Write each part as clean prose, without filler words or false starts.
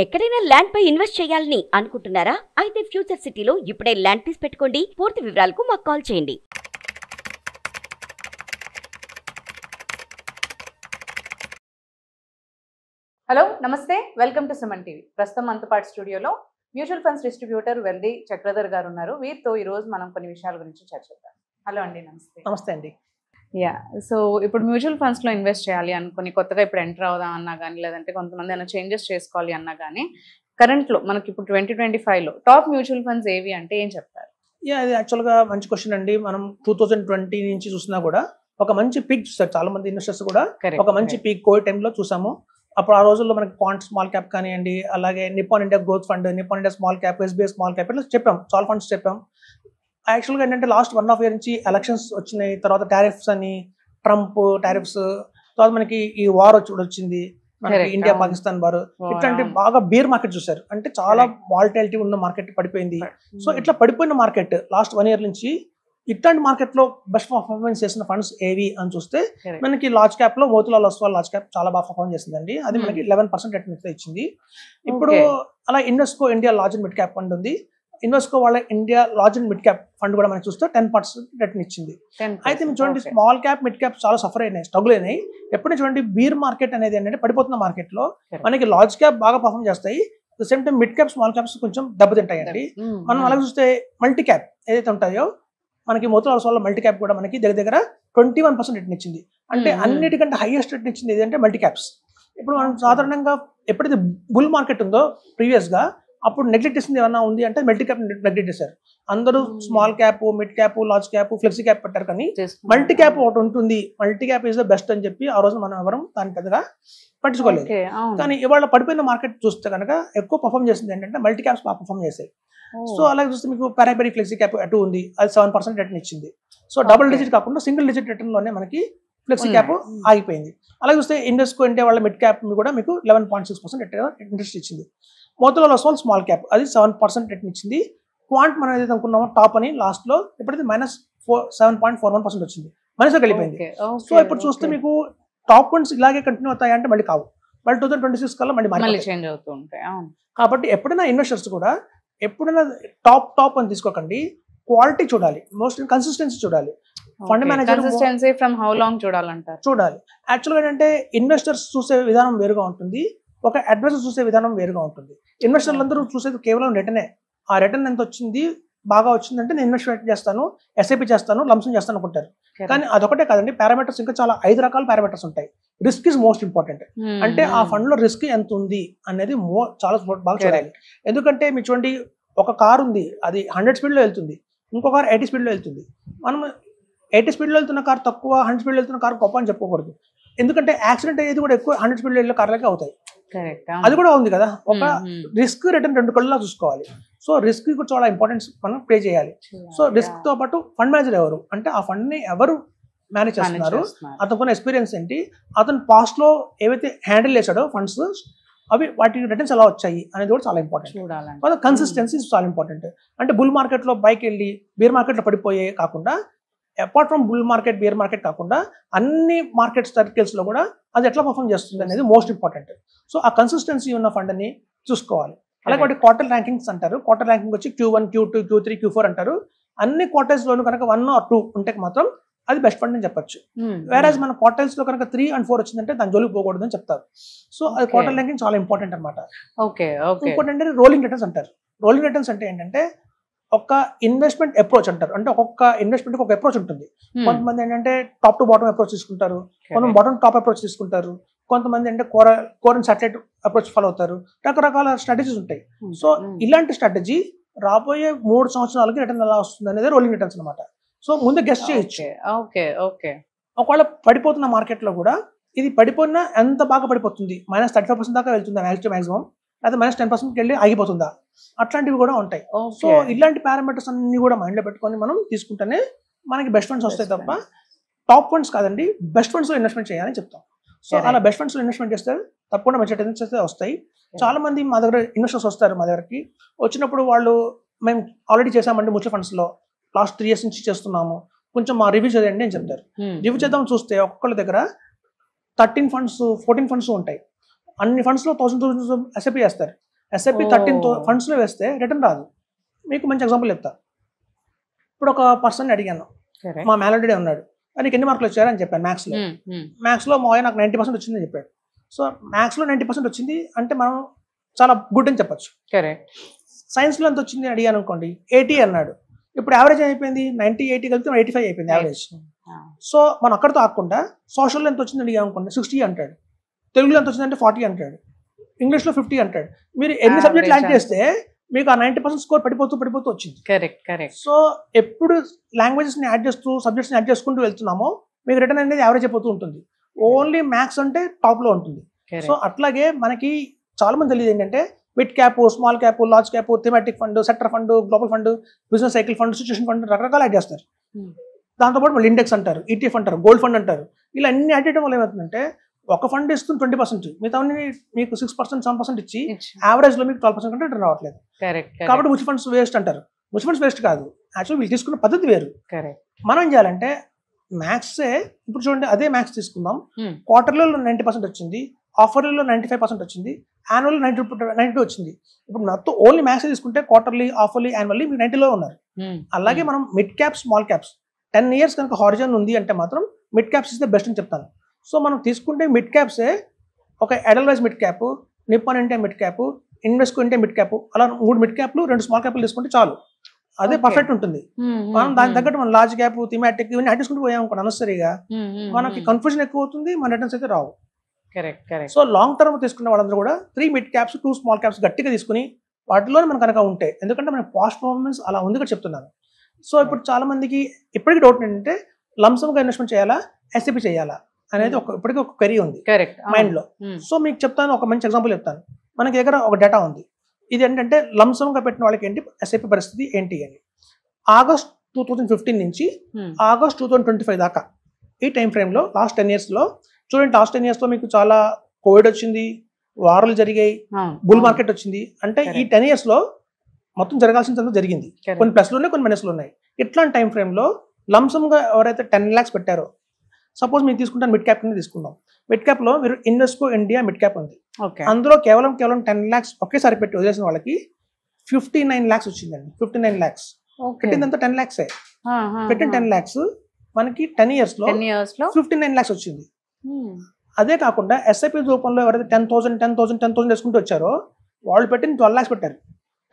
ఎక్కడైనా ల్యాండ్ పై ఇన్వెస్ట్ చేయాలని అనుకుంటున్నారా? అయితే ఫ్యూచర్ సిటీలో ఇప్పుడే ల్యాండ్ పీస్ పెట్టుకోండి. పూర్తి వివరాలకు మాకు కాల్ చేయండి. హలో నమస్తే, వెల్కమ్ టు సుమన్ టీవీ. ప్రస్తుతం మనతో పాటు స్టూడియోలో mutual funds distributor Veldi Chakradhar గారు ఉన్నారు. వీరితో ఈ రోజు మనం కొన్ని విషయాల గురించి చర్చిద్దాం. హలో అండి. నమస్తే. నమస్తే అండి. సో ఇప్పుడు మ్యూచువల్ ఫండ్స్లో ఇన్వెస్ట్ చేయాలి అనుకుని కొత్తగా ఇప్పుడు ఎంటర్ అవుదాం అన్నా కానీ, లేదంటే కొంతమంది ఏమైనా చేంజెస్ చేసుకోవాలి అన్నా కానీ, కరెంట్లో మనకి ఇప్పుడు 2025లో టాప్ మ్యూచువల్ ఫండ్స్ ఏవి అంటే ఏం చెప్తారు? ఇది యాక్చువల్గా మంచి క్వశ్చన్ అండి. మనం 2020 నుంచి చూసినా కూడా ఒక మంచి పీక్ చూస్తారు చాలా మంది ఇన్వెస్టర్స్ కూడా. ఒక మంచి పీక్ కోవిడ్ టైంలో చూసాము. అప్పుడు ఆ రోజుల్లో మనకి క్వాంట్ స్మాల్ క్యాప్ కానివ్వండి, అలాగే Nippon India growth fund, Nippon India small cap, SBI small cap, ఇట్లా చెప్పాం, చాలా ఫండ్స్ చెప్పాం. యాక్చువల్గా ఏంటంటే లాస్ట్ 1.5 year నుంచి ఎలక్షన్స్ వచ్చినాయి, తర్వాత టారిఫ్స్ అని, ట్రంప్ టారిఫ్స్, తర్వాత మనకి ఈ వార్ వచ్చింది, మనకి ఇండియా పాకిస్తాన్ వార్, ఇట్లాంటి బాగా బీర్ మార్కెట్ చూసారు. అంటే చాలా వాలటిలిటీ ఉన్న మార్కెట్ పడిపోయింది. సో ఇట్లా పడిపోయిన మార్కెట్ లాస్ట్ 1 year నుంచి ఇట్లాంటి మార్కెట్ లో బెస్ట్ పర్ఫార్మెన్స్ చేసిన ఫండ్స్ ఏవి అని చూస్తే మనకి లార్జ్ క్యాప్ లో మోతిలాల్ ఒస్వాల్ లార్జ్ క్యాప్ చాలా బాగా పర్ఫార్మ్ చేసిందండి. అది మనకి 11% రిటర్న్ ఇచ్చింది. ఇప్పుడు అలా Invesco India large and mid cap fund ఉంది. ఇన్వెస్కో వాళ్ళ India large and mid cap fund కూడా మనం చూస్తే 10% రిటర్న్ ఇచ్చింది. అయితే మీరు చూడండి, స్మాల్ క్యాప్ మిడ్ క్యాప్ చాలా సఫర్ అయినాయి, స్ట్రగుల్ అయినాయి. ఎప్పుడైనా చూడండి, బీర్ మార్కెట్ అనేది ఏంటంటే పడిపోతున్న మార్కెట్ లో మనకి లార్జ్ క్యాప్ బాగా పర్ఫార్మ్ చేస్తాయి, same time mid cap small caps కొంచెం దెబ్బతింటాయండి. మనం అలాగే చూస్తే మల్టీ క్యాప్ ఏదైతే ఉంటాయో, మనకి మోతిలాల్ ఒస్వాల్ మల్టీ క్యాప్ కూడా మనకి దగ్గర 21% రిటర్న్ ఇచ్చింది. అంటే అన్నిటికంటే హైయెస్ట్ రిటర్న్ ఇచ్చింది ఏదంటే మల్టీ క్యాప్స్. ఇప్పుడు మనం సాధారణంగా ఎప్పుడైతే బుల్ మార్కెట్ ఉందో ప్రీవియస్ గా, అప్పుడు నెగ్లెక్ట్ చేసింది ఏమన్నా ఉంది అంటే మల్టీ క్యాప్ నెగ్లెక్ట్ చేశారు. అందరూ small cap, mid cap, large cap, flexi cap పెట్టారు, కానీ మల్టీ క్యాప్ ఒకటి ఉంటుంది, multi cap is the best అని చెప్పి ఆ రోజు మనం ఎవరం దాని పెద్దగా పట్టించుకోలేదు. కానీ ఇవాళ పడిపోయిన మార్కెట్ చూస్తే కనుక ఎక్కువ పర్ఫార్మ్ చేసింది ఏంటంటే మల్టీ క్యాప్స్ బాగా పర్ఫార్మ్ చేశాయి. సో అలాగే చూస్తే మీకు పారాబెరీ ఫ్లెక్సీ క్యాప్ అటు ఉంది, అది 7% రిటర్న్ ఇచ్చింది. సో డబుల్ డిజిట్ కాకుండా సింగిల్ డిజిట్ రిటర్న్ లోనే మనకి ఫ్లెక్సీ క్యాప్ ఆగిపోయింది. అలాగే చూస్తే ఇన్వెస్కో ఇండియా వాళ్ళ మిడ్ క్యాప్ కూడా మీకు 11.6% ఇంట్రెస్ట్ ఇచ్చింది. మోతిలాల్ ఒస్వాల్ స్మాల్ క్యాప్ అది 7% రిటర్న్ ఇచ్చింది. క్వాంట్ మనం ఏదైతే అనుకున్నామో టాప్ అని లాస్ట్ లో ఇప్పుడైతే -7.41% వచ్చింది, మైనస్ వెళ్ళిపోయింది. సో ఇప్పుడు చూస్తే మీకు టాప్ ఫండ్స్ ఇలాగే కంటిన్యూ అవుతాయి అంటే మళ్ళీ కావు, మళ్ళీ 2026 కల్లా మళ్ళీ చేంజ్ అవుతూ ఉంటాయి. కాబట్టి ఎప్పుడైనా ఇన్వెస్టర్స్ కూడా ఎప్పుడైనా టాప్ అని తీసుకోకండి, క్వాలిటీ చూడాలి, మోస్ట్ కన్సిస్టెన్సీ చూడాలి. Fund manager consistency from how long చూడాలి. యాక్చువల్గా ఏంటంటే ఇన్వెస్టర్స్ చూసే విధానం వేరుగా ఉంటుంది, ఒక అడ్వైజర్ చూసే విధానం వేరుగా ఉంటుంది. ఇన్వెస్టర్లు అందరూ చూసేది కేవలం రిటర్నే. ఆ రిటర్న్ ఎంత వచ్చింది, బాగా వచ్చిందంటే నేను ఇన్వెస్ట్మెంట్ చేస్తాను, ఎస్ఐపి చేస్తాను, లంసమ్ చేస్తాను అనుకుంటారు. కానీ అదొకటే కాదండి, పారామీటర్స్ ఇంకా చాలా 5 రకాల పారామీటర్స్ ఉంటాయి. Risk is most important. అంటే ఆ ఫండ్ లో రిస్క్ ఎంత ఉంది అనేది చాలా బాగా చూడాలి. ఎందుకంటే మీరు చూడండి, ఒక కార్ ఉంది, అది 100 స్పీడ్ లో వెళ్తుంది, ఇంకో కార్ 80 స్పీడ్ లో వెళ్తుంది. మనం 80 స్పీడ్ లో వెళ్తున్న కార్ తక్కువ, 100 స్పీడ్ లో వెళ్తున్న కార్ గొప్ప అని చెప్పకూడదు. ఎందుకంటే యాక్సిడెంట్ అయ్యేది కూడా ఎక్కువ 100 స్పీడ్ లో వెళ్ళే కార్లకే అవుతాయి. అది కూడా ఉంది కదా. ఒక రిస్క్ రిటర్న్ 2 కళ్ళలా చూసుకోవాలి. సో రిస్క్ కూడా చాలా ఇంపార్టెన్స్ మనం ప్లే చేయాలి. సో రిస్క్ తో పాటు ఫండ్ మేనేజర్ ఎవరు, అంటే ఆ ఫండ్ ని ఎవరు మేనేజ్ చేస్తున్నారు, అతనుకున్న ఎక్స్పీరియన్స్ ఏంటి, అతను పాస్ట్ లో ఏవైతే హ్యాండిల్ చేశాడో ఫండ్స్, అవి వాటి రిటర్న్స్ ఎలా వచ్చాయి అనేది కూడా చాలా ఇంపార్టెంట్. కన్సిస్టెన్సీ చాలా ఇంపార్టెంట్. అంటే బుల్ మార్కెట్ లో బైక్ వెళ్ళి బీర్ మార్కెట్ లో పడిపోయే కాకుండా, apart from bull market, beer market కాకుండా అన్ని మార్కెట్ సర్కిల్స్ లో కూడా అది ఎట్లా పర్ఫార్మ్ చేస్తుంది అనేది మోస్ట్ ఇంపార్టెంట్. సో ఆ కన్సిస్టెన్సీ ఉన్న ఫండ్ ని చూసుకోవాలి. అలాగే వాటి క్వార్టర్ ర్యాంకింగ్స్ అంటారు. క్వార్టర్ ర్యాంకింగ్ వచ్చి Q1, Q2, Q3, Q4 అంటారు. అన్ని క్వార్టర్స్ లోను కనుక 1 or 2 ఉంటే మాత్రం అది బెస్ట్ ఫండ్ అని చెప్పొచ్చు. వేరేజ్ మన క్వార్టర్స్ లో కనుక 3 and 4 వచ్చిందంటే దాని జోలికి పోకూడదు అని చెప్తారు. సో అది క్వార్టర్ ర్యాంకింగ్ చాలా ఇంపార్టెంట్ అనమాట. ఇంకోటి అంటే రోలింగ్ రిటర్న్స్ అంటారు. రోలింగ్ రిటర్న్స్ అంటే ఏంటంటే ఒక ఇన్వెస్ట్మెంట్ అప్రోచ్ అంటారు. అంటే ఒక్కొక్క ఇన్వెస్ట్మెంట్ ఒక అప్రోచ్ ఉంటుంది. కొంతమంది ఏంటంటే టాప్ టు బాటమ్ అప్రోచ్ తీసుకుంటారు, కొంతమంది బాటమ్ టాప్ అప్రోచ్ తీసుకుంటారు, కొంతమంది అంటే core and satellite approach follow అవుతారు. రకరకాల స్ట్రాటజీస్ ఉంటాయి. సో ఇలాంటి స్ట్రాటజీ రాబోయే 3 సంవత్సరాలకి రిటర్న్ ఎలా వస్తుంది అనేది రోలింగ్ రిటర్న్స్ అనమాట. సో ముందే గెస్ట్ చేయొచ్చు. ఒకవేళ పడిపోతున్న మార్కెట్ లో కూడా ఇది పడిపోయినా ఎంత బాగా పడిపోతుంది, -35% దాకా వెళ్తుందా మాక్సిమం, లేదా -10% వెళ్ళి ఆగిపోతుందా, అట్లాంటివి కూడా ఉంటాయి. సో ఇలాంటి పారామీటర్స్ అన్ని కూడా మైండ్ లో పెట్టుకొని మనం తీసుకుంటేనే మనకి బెస్ట్ ఫండ్స్ వస్తాయి తప్ప టాప్ ఫండ్స్ కాదండి, బెస్ట్ ఫండ్స్ లో ఇన్వెస్ట్మెంట్ చేయాలని చెప్తాం. సో అలా బెస్ట్ ఫండ్స్ లో ఇన్వెస్ట్మెంట్ చేస్తే తప్పకుండా మంచి రిటర్న్స్ అయితే వస్తాయి. చాలా మంది మా దగ్గర ఇన్వెస్టర్స్ వస్తారు, మా దగ్గరికి వచ్చినప్పుడు వాళ్ళు మేము ఆల్రెడీ చేసామండి మ్యూచువల్ ఫండ్స్ లో లాస్ట్ 3 years నుంచి చేస్తున్నాము, కొంచెం మా రివ్యూ చేయండి అని చెప్తారు. రివ్యూ చేద్దాం చూస్తే ఒక్కొక్కళ్ళ దగ్గర 13 ఫండ్స్ 14 ఫండ్స్ ఉంటాయి. అన్ని ఫండ్స్ లో 1000 ఎస్ఐపి చేస్తారు. SIP 13 ఫండ్స్ లో వేస్తే రిటర్న్ రాదు. మీకు మంచి ఎగ్జాంపుల్ చెప్తా. ఇప్పుడు ఒక పర్సన్ అడిగాను, మా మ్యాలడీ ఉన్నాడు, నీకు ఎన్ని మార్కులు వచ్చారని చెప్పాను మ్యాథ్స్ లో మా నాకు 90% వచ్చిందని చెప్పాడు. సో మ్యాథ్స్ లో 90% వచ్చింది అంటే మనం చాలా గుడ్ అని చెప్పొచ్చు. సైన్స్ లో ఎంత వచ్చింది అడిగాను అనుకోండి, 80 అన్నాడు. ఇప్పుడు యావరేజ్ అయిపోయింది 90-80 కలిపితే 85 అయిపోయింది యావరేజ్. సో మనం అక్కడితో ఆకుండా సోషల్లో ఎంత వచ్చింది అడిగాను అనుకోండి, 60 అంటాడు. తెలుగులో ఎంత వచ్చిందంటే 40 అంటాడు. ఇంగ్లీష్లో 50 అంటాడు. మీరు ఎన్ని సబ్జెక్టులు యాడ్ చేస్తే మీకు ఆ 90% స్కోర్ పడిపోతూ వచ్చింది. సో ఎప్పుడు లాంగ్వేజెస్ ని యాడ్ చేస్తూ సబ్జెక్ట్స్ ని యాడ్ చేసుకుంటూ వెళ్తున్నామో మీకు రిటర్న్ అనేది యావరేజ్ అయిపోతూ ఉంటుంది. ఓన్లీ మ్యాథ్స్ అంటే టాప్ లో ఉంటుంది. సో అట్లాగే మనకి చాలా మంది తెలియదు ఏంటంటే mid cap, small cap, large cap, thematic fund, sector fund, global fund, business cycle fund, situation fund రకరకాల యాడ్ చేస్తారు. దాంతోపాటు మళ్ళీ ఇండెక్స్ అంటారు, ETF అంటారు, గోల్డ్ ఫండ్ అంటారు. ఇలా అన్ని యాడ్ చేయడం వల్ల ఏమవుతుందంటే ఒక ఫండ్ ఇస్తుంది 20%, మిగతా మీకు 6%, 7% ఇచ్చి యావరేజ్ లో మీకు 12% కంటే రిటర్న్ రావట్లేదు. కాబట్టి మ్యూచువల్ ఫండ్స్ వేస్ట్ అంటారు. మ్యూచువల్ ఫండ్స్ వేస్ట్ కాదు, యాక్చువల్లీ వీళ్ళు తీసుకున్న పద్ధతి వేరు. మనం ఏం చేయాలంటే మ్యాథ్సే ఇప్పుడు చూడండి, అదే మ్యాథ్స్ తీసుకుందాం. క్వార్టర్లో 90% వచ్చింది, ఆఫర్లో 95% వచ్చింది, యాన్యువల్ 92 వచ్చింది. ఇప్పుడు మొత్తం ఓన్లీ మ్యాథ్స్ తీసుకుంటే క్వార్టర్లీ, ఆఫర్లీ, యాన్యువల్లీ మీరు 90లో ఉన్నారు. అలాగే మనం mid cap, small caps 10 years కనుక హారిజన్ ఉంది అంటే మాత్రం mid caps is the best అని చెప్తాను. సో మనం తీసుకుంటే మిడ్ క్యాప్సే ఒక ఎడల్వైజ్ mid cap, Nippon India mid cap, Invesco India mid cap, అలా 3 మిడ్ క్యాప్లు 2 స్మాల్ క్యాప్లు తీసుకుంటే చాలు, అదే పర్ఫెక్ట్ ఉంటుంది. మనం దాని తగ్గట్టు మనం లార్జ్ క్యాప్, థీమాటిక్ ఇవన్నీ యాడ్ చేసుకుంటూ పోయాం అనుకోండి, అనవసరిగా మనకి కన్ఫ్యూజన్ ఎక్కువ అవుతుంది, మన రిటర్న్స్ అయితే రావు. సో లాంగ్ టర్మ్ తీసుకున్న వాళ్ళందరూ కూడా 3 మిడ్ క్యాప్స్, 2 స్మాల్ క్యాప్స్ గట్టిగా తీసుకుని వాటిలోనే మనం కనుక ఉంటే, ఎందుకంటే మన పాస్ట్ పర్ఫార్మెన్స్ అలా ఉంది కూడా చెప్తున్నాను. సో ఇప్పుడు చాలా మందికి ఇప్పటికీ డౌట్ ఏంటంటే లంసమ్గా ఇన్వెస్ట్మెంట్ చేయాలా, SIP చేయాలా అనేది ఇప్పటికీ ఒక క్వరీ ఉంది మైండ్ లో. సో మీకు చెప్తాను, ఒక మంచి ఎగ్జాంపుల్ చెప్తాను. మనకి దగ్గర ఒక డేటా ఉంది. ఇది ఏంటంటే లంసమ్గా పెట్టిన వాళ్ళకి ఏంటి, SIP పరిస్థితి ఏంటి అని. ఆగస్ట్ 2015 నుంచి ఆగస్ట్ 2025 దాకా ఈ టైం ఫ్రేమ్ లో లాస్ట్ 10 years లో చూడండి. లాస్ట్ 10 years లో మీకు చాలా కోవిడ్ వచ్చింది, వారాలు జరిగాయి, బుల్ మార్కెట్ వచ్చింది. అంటే ఈ 10 years లో మొత్తం జరగాల్సింది జరిగింది. కొన్ని ప్లస్లు ఉన్నాయి, కొన్ని మైనస్లు ఉన్నాయి. ఇట్లాంటి టైం ఫ్రేమ్ లో లంసమ్గా ఎవరైతే 10 lakhs పెట్టారో, సపోజ్ మీరు తీసుకుంటాను మిడ్ క్యాప్ కింద తీసుకుందాం. మిడ్ క్యాప్ లో మీరు ఇన్వెస్కో ఇండియా మిడ్ క్యాప్ ఉంది. అందులో కేవలం 10 lakhs ఒకేసారి పెట్టి వదిలేసిన వాళ్ళకి 59 lakhs వచ్చిందండి. 59 lakhs పెట్టిందంతా 10 lakhs. పెట్టిన 10 lakhs మనకి 10 years లో 59 lakhs వచ్చింది. అదే కాకుండా SIP రూపంలో ఎవరైతే 10,000 వేసుకుంటూ వచ్చారో వాళ్ళు పెట్టిన 12 lakhs పెట్టారు.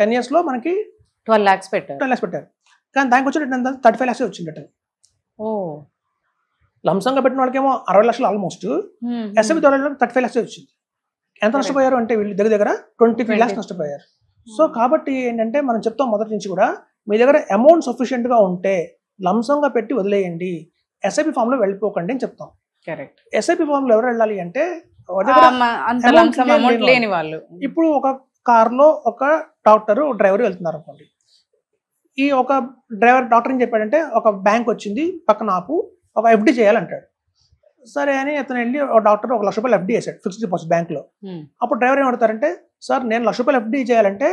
10 years లో మనకి 12 lakhs పెట్టారు. కానీ దానికి వచ్చి 35 lakhs వచ్చిందట. లంసంగా పెట్టిన వాళ్ళకేమో 60 లక్షలు ఆల్మోస్ట్, SIP ద్వారా 35 lakhs వచ్చింది. ఎంత నష్టపోయారు అంటే వీళ్ళు దగ్గర 23 lakhs నష్టపోయారు. సో కాబట్టి ఏంటంటే మనం చెప్తాం మొదటి నుంచి కూడా, మీ దగ్గర అమౌంట్ సఫిషియెంట్ గా ఉంటే లంసంగా పెట్టి వదిలేయండి, SIP ఫామ్ లో వెళ్ళిపోకండి అని చెప్తాం. SIP ఫామ్ లో ఎవరు వెళ్ళాలి అంటే లేని వాళ్ళు. ఇప్పుడు ఒక కార్ లో ఒక డాక్టర్, డ్రైవర్ వెళ్తున్నారు అనుకోండి. ఈ ఒక డాక్టర్ ఏం చెప్పాడంటే, ఒక బ్యాంక్ వచ్చింది పక్కన ఆపు, ఒక FD చేయాలంటాడు. సరే అని అతను వెళ్ళి ఒక డాక్టర్ 1 లక్ష రూపాయలు FD చేశాడు, ఫిక్స్డ్ డిపాజిట్ బ్యాంక్ లో. అప్పుడు డ్రైవర్ ఏం అడుగుతారంటే, సార్ నేను 1 లక్ష రూపాయలు FD చేయాలంటే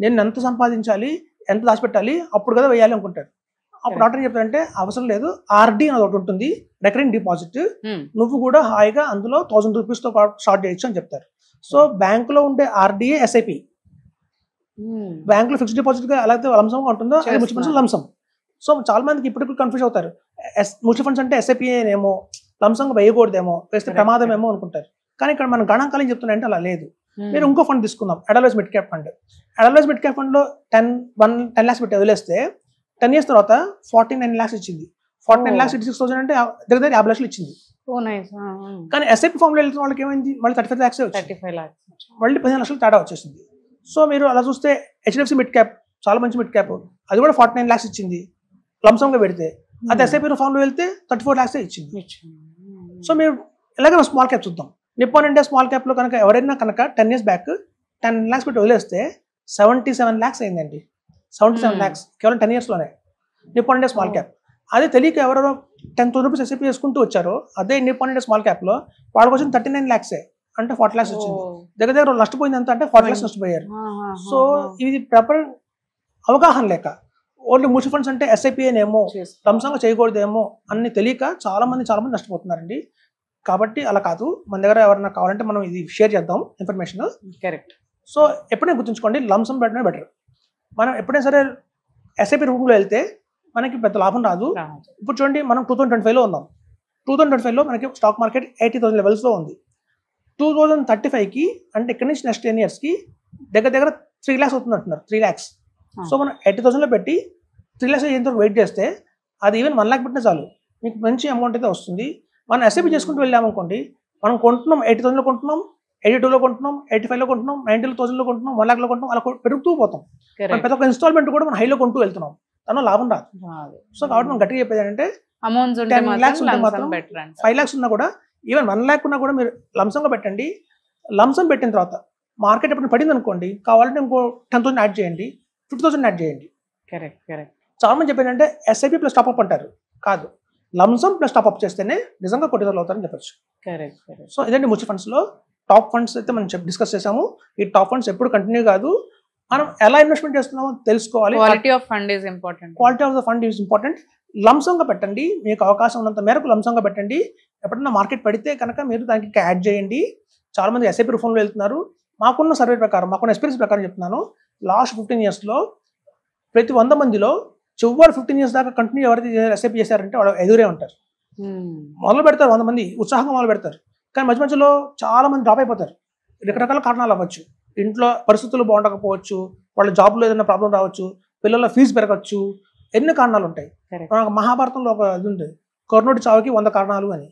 నేను ఎంత సంపాదించాలి, ఎంత దాచిపెట్టాలి, అప్పుడు కదా వేయాలి అనుకుంటాడు. అప్పుడు డాక్టర్ ఏం చెప్తారంటే, అవసరం లేదు, RD అని ఒకటి ఉంటుంది, రికరింగ్ డిపాజిట్, నువ్వు కూడా హాయిగా అందులో 1000 rupees తో స్టార్ట్ చేయొచ్చు అని చెప్తారు. సో బ్యాంక్ లో ఉండే RDA SIP, బ్యాంక్ లో ఫిక్స్డ్ డిపాజిట్ గా ఎలా లంసంగా ఉంటుందో మ్యూచువల్ ఫండ్స్ లంసం. సో చాలా మందికి ఇప్పటికి కన్ఫ్యూజ్ అవుతారు, మ్యూచువల్ ఫండ్స్ అంటే SIP ఏమో, లంసంగా వేయకూడదేమో, వేస్తే ప్రమాదమేమో అనుకుంటారు. కానీ ఇక్కడ మన గణాంకాలు చెప్తున్నాయంటే అలా లేదు. మీరు ఇంకో ఫండ్ తీసుకుందాం, ఎడల్వైజ్ mid cap fund. ఎడల్వైజ్ mid cap fund లో 10 lakhs పెట్టి వదిలేస్తే 10 years తర్వాత 49 lakhs ఇచ్చింది. 49 lakhs 86,000 అంటే దగ్గర 50 లక్షలు ఇచ్చింది. కానీ SIP ఫామ్ లో వెళ్తున్న వాళ్ళకి ఏమైంది, మళ్ళీ 35 lakhs మళ్ళీ 15 లక్షలు తేడా వచ్చేసింది. సో మీరు అలా చూస్తే HDFC మిడ్ క్యాప్ చాలా మంచి మిడ్ క్యాప్, అది కూడా 49 lakhs ఇచ్చింది లంసంగా పెడితే. అది SIP ఫామ్ లో వెళ్తే 34 lakhs ఇచ్చింది. సో మీరు ఇలాగే స్మాల్ క్యాప్ చూద్దాం. నిప్పాన్ ఇండియా స్మాల్ క్యాప్ లో కనుక ఎవరైనా కనుక 10 years బ్యాక్ 10 lakhs పెట్టి వదిలేస్తే 77 lakhs అయిందండి. 77 lakhs కేవలం 10 years లోనే నిప్పాన్ ఇండియా స్మాల్ క్యాప్. అదే తెలియక ఎవరెవరో 10,000 rupees SIP చేసుకుంటూ వచ్చారో అదే నిప్పాన్ ఇండియా స్మాల్ క్యాప్ లో వాళ్ళకి వచ్చిన 39 lakhs, అంటే 40 lakhs వచ్చింది. దగ్గర నష్టపోయింది ఎంత అంటే 40 lakhs నష్టపోయారు. సో ఇది ప్రాపర్ అవగాహన లేక, ఓన్లీ మ్యూచువల్ ఫండ్స్ అంటే SIP ఏమో, లంసంగా చేయకూడదేమో అన్ని తెలియక చాలా మంది నష్టపోతున్నారండి. కాబట్టి అలా కాదు, మన దగ్గర ఎవరైనా కావాలంటే మనం ఇది షేర్ చేద్దాం ఇన్ఫర్మేషన్. కరెక్ట్. సో ఎప్పుడైనా గుర్తుంచుకోండి, లంసమ్ పెట్టడమే బెటర్. మనం ఎప్పుడైనా సరే ఎస్ఐపి రూపంలో వెళ్తే మనకి పెద్ద లాభం రాదు. ఇప్పుడు చూడండి, మనం 2025లో ఉన్నాం. 2025లో మనకి స్టాక్ మార్కెట్ 80,000 లెవెల్స్లో ఉంది. 2035కి అంటే ఇక్కడ నుంచి నెక్స్ట్ 10 yearsకి దగ్గర 3 lakhs అవుతుంది అంటున్నారు. 3 lakhs. సో మనం 80,000లో పెట్టి 3 lakhs అయ్యేంత వెయిట్ చేస్తే అది ఈవెన్ 1 lakh పెట్టినా చాలు, మీకు మంచి అమౌంట్ అయితే వస్తుంది. మనం ఎస్ఐపి చేసుకుంటూ వెళ్ళామనుకోండి, మనం కొంటున్నాం 80,000లో కొంటున్నాం, 82లో కొంటున్నాం, 85లో కొంటున్నాం, 90,000లో కొంటున్నాం, 1 lakhలో కొంటున్నాం, అలా పెరుగుతూ పోతాం. మనం ప్రతి ఒక్క ఇన్స్టాల్మెంట్ కూడా మనం హైలో కొంటూ వెళ్తున్నాం, తను లాభం రాదు. సో కాబట్టి మనం గట్టిగా చెప్పేది ఏంటంటే 10 lakhs ఉంటే మాత్రం 5 lakhs ఉన్నా కూడా, ఈవెన్ 1 lakh ఉన్నా కూడా మీరు లంసంగా పెట్టండి. లంసం పెట్టిన తర్వాత మార్కెట్ ఎప్పుడు పడింది అనుకోండి, కావాలంటే ఇంకో 10,000 యాడ్ చేయండి, 50,000 యాడ్ చేయండి. కరెక్ట్. చాలా మంది చెప్పేది అంటే ఎస్ఐపి ప్లస్ టాప్అప్ అంటారు. కాదు, లంసం ప్లస్ టాప్అప్ చేస్తేనే నిజంగా కోటీశ్వరులు అవుతారని చెప్పచ్చు. కరెక్ట్. సో ఇదండి మ్యూచువల్ ఫండ్స్లో టాప్ ఫండ్స్ అయితే మనం డిస్కస్ చేసాము. ఈ టాప్ ఫండ్స్ ఎప్పుడు కంటిన్యూ కాదు, మనం ఎలా ఇన్వెస్ట్మెంట్ చేస్తున్నామో తెలుసుకోవాలి. Quality of fund is important. Quality of the fund is important. లంసంగా పెట్టండి, మీకు అవకాశం ఉన్నంత మేరకు లంసంగా పెట్టండి. ఎప్పుడన్నా మార్కెట్ పడితే కనుక మీరు దానికి యాడ్ చేయండి. చాలా మంది ఎస్ఐపి రూపంలో వెళ్తున్నారు. మాకున్న సర్వే ప్రకారం, మాకున్న ఎక్స్పీరియన్స్ ప్రకారం చెప్తున్నాను, లాస్ట్ 15 yearsలో ప్రతి 100 మందిలో చివరి 15 years దాకా కంటిన్యూ ఎవరైతే ఎస్ఐపి చేశారంటే వాళ్ళు ఎదురే ఉంటారు. మొదలు పెడతారు 100 మంది, ఉత్సాహంగా మొదలు పెడతారు, కానీ మధ్యలో చాలా మంది డ్రాప్ అయిపోతారు. రకరకాల కారణాలు అవ్వచ్చు, ఇంట్లో పరిస్థితులు బాగుండకపోవచ్చు, వాళ్ళ జాబ్లో ఏదైనా ప్రాబ్లం రావచ్చు, పిల్లల ఫీజు పెరగచ్చు, ఎన్ని కారణాలు ఉంటాయి. మహాభారతంలో ఒక ఇది ఉంది, కర్ణుడి చావుకి 100 కారణాలు అని.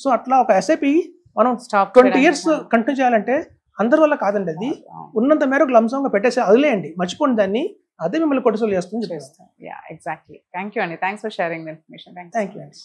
సో అట్లా ఒక ఎస్ఐపి మనం 20 years కంటిన్యూ చేయాలంటే అందరి వల్ల కాదండి. అది ఉన్నంత మేరకు లంసంగా పెట్టేసి వదిలేయండి, మర్చిపోండి దాన్ని, అదే మిమ్మల్ని కోటీశ్వరులు చేస్తుంది. ఎగ్జాక్ట్లీ. థ్యాంక్ యూ అండి, thanks for sharing the information. Thank you అండి.